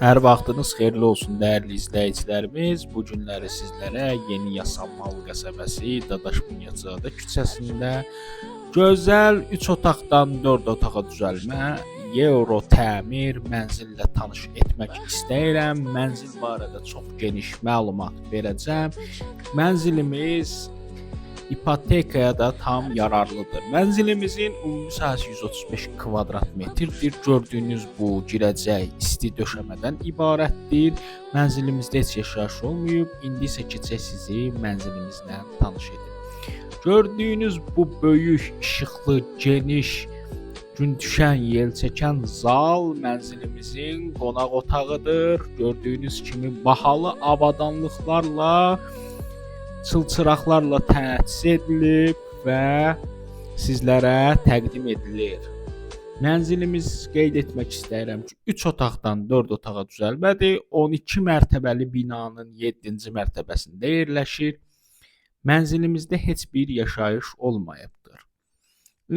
Hər vaxtınız xeyirli olsun dəyərli izləyicilərimiz. Bu günləri sizlərə Yeni Yasamal qəsəbəsi Dadaş Bunyazadə küçəsində gözəl 3 otaqdan 4 otağa düzəlmə Euro təmir mənzillə tanış etmək istəyirəm. Mənzil barədə çox geniş məlumat verəcəm. Mənzilimiz ipotekaya da tam yararlıdır. Mənzilimizin ümumi sahəsi 135 kvadrat metrdir. Gördüyünüz bu girəcək isti döşəmədən ibarətdir. Mənzilimizdə heç yaşayış olmayıb. İndi isə keçək sizi mənzilimizlə tanış edim. Gördüyünüz bu böyük, işıqlı, geniş, gün düşən, yel çəkən zal mənzilimizin qonaq otağıdır. Gördüyünüz kimi bahalı avadanlıqlarla, çılçıraqlarla təchiz edilib və sizlərə təqdim edilir. Mənzilimiz qeyd etmək istəyirəm ki, 3 otaqdan 4 otağa düzəlmədir. 12 mərtəbəli binanın 7-ci mərtəbəsində yerləşir. Mənzilimizdə heç bir yaşayış olmayıbdır.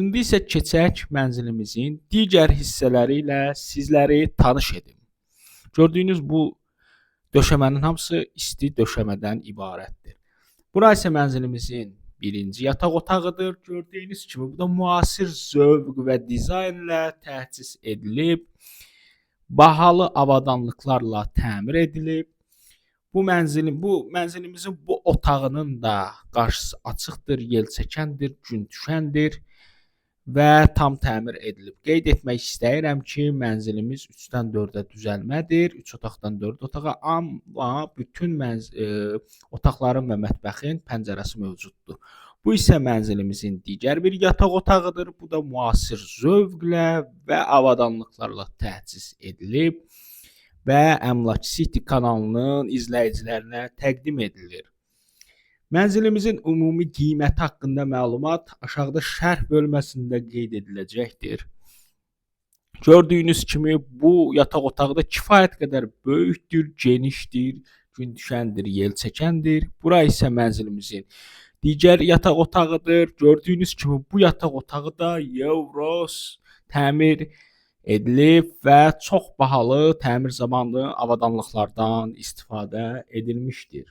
İndi isə keçək mənzilimizin digər hissələri ilə sizləri tanış edim. Gördüyünüz bu döşəmənin hamısı isti döşəmədən ibarətdir. Bura isə mənzilimizin birinci yataq otağıdır. Gördüyünüz kimi bu da müasir zövq və dizaynla təchiz edilib. Bahalı avadanlıqlarla təmir edilib. Bu mənzilimizin bu otağının da qarşısı açıqdır, yel çəkəndir, gün düşəndir və tam təmir edilib. Qeyd etmək istəyirəm ki, mənzilimiz 3-dən 4-ə düzəlmədir. 3 otaqdan 4 otağa, amma bütün otaqların və mətbəxin pəncərəsi mövcuddur. Bu isə mənzilimizin digər bir yataq otağıdır. Bu da müasir zövqlə və avadanlıqlarla təchiz edilib və Əmlak City kanalının izləyicilərinə təqdim edilir. Mənzilimizin ümumi qiyməti haqqında məlumat aşağıda şərh bölməsində qeyd ediləcəkdir. Gördüyünüz kimi bu yataq otağı da kifayət qədər böyükdür, genişdir, gün düşəndir, yel çəkəndir. Bura isə mənzilimizin digər yataq otağıdır. Gördüyünüz kimi bu yataq otağı da Euros təmir edilib və çox bahalı təmir zamanlı avadanlıqlardan istifadə edilmişdir.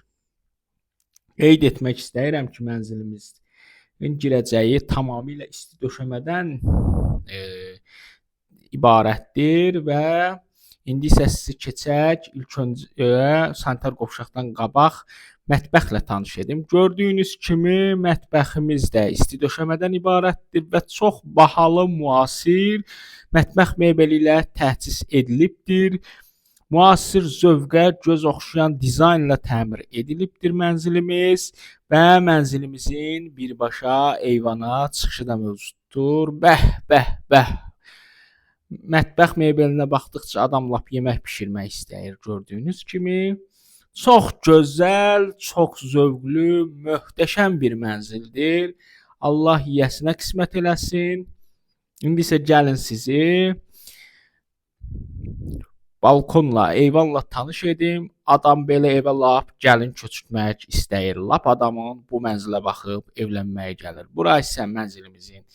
Qeyd etmək istəyirəm ki, mənzilimizin girəcəyi tamamilə isti döşəmədən ibarətdir və indi isə sizi keçək ilk öncə sanitar qovşaqdan qabaq mətbəxlə tanış edim. Gördüyünüz kimi mətbəximiz də isti döşəmədən ibarətdir və çox bahalı, müasir mətbəx mebeli ilə təchiz edilibdir. Müasir zövqə göz oxşayan dizaynla təmir edilibdir mənzilimiz və mənzilimizin birbaşa eyvana çıxışı da mövcuddur. Bəh, bəh, bəh. Mətbəx mebelinə baxdıqca adam lap yemək bişirmək istəyir. Gördüyünüz kimi çox gözəl, çox zövqlü, möhtəşəm bir mənzildir. Allah yiyəsinə qismət eləsin. İndi isə gəlin sizi balkonla, eyvanla tanış edim. Adam belə evə lap gəlin köçürtmək istəyir. Lap adamın bu mənzilə baxıb evlənməyə gəlir. Bura isə mənzilimizin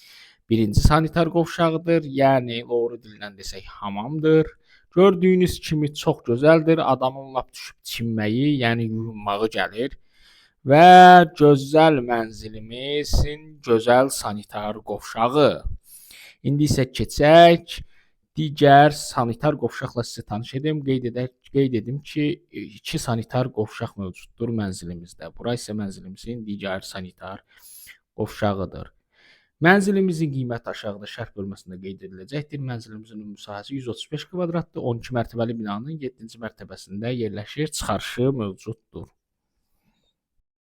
birinci sanitar qovşağıdır. Yəni doğru dillə desək hamamdır. Gördüyünüz kimi çox gözəldir. Adamın lap düşüb çimməyi, yəni yuyunmağı gəlir. Və gözəl mənzilimizin gözəl sanitar qovşağı. İndi isə keçək digər sanitar qovşaqla sizə tanış edim. Qeyd edim ki, 2 sanitar qovşaq mövcuddur mənzilimizdə. Bura isə mənzilimizin digər sanitar qovşağıdır. Mənzilimizin qiyməti aşağıda şərh bölməsində qeyd ediləcəkdir. Mənzilimizin ümumi sahəsi 135 kvadratdır. 12 mərtəbəli binanın 7-ci mərtəbəsində yerləşir. Çıxarışı mövcuddur.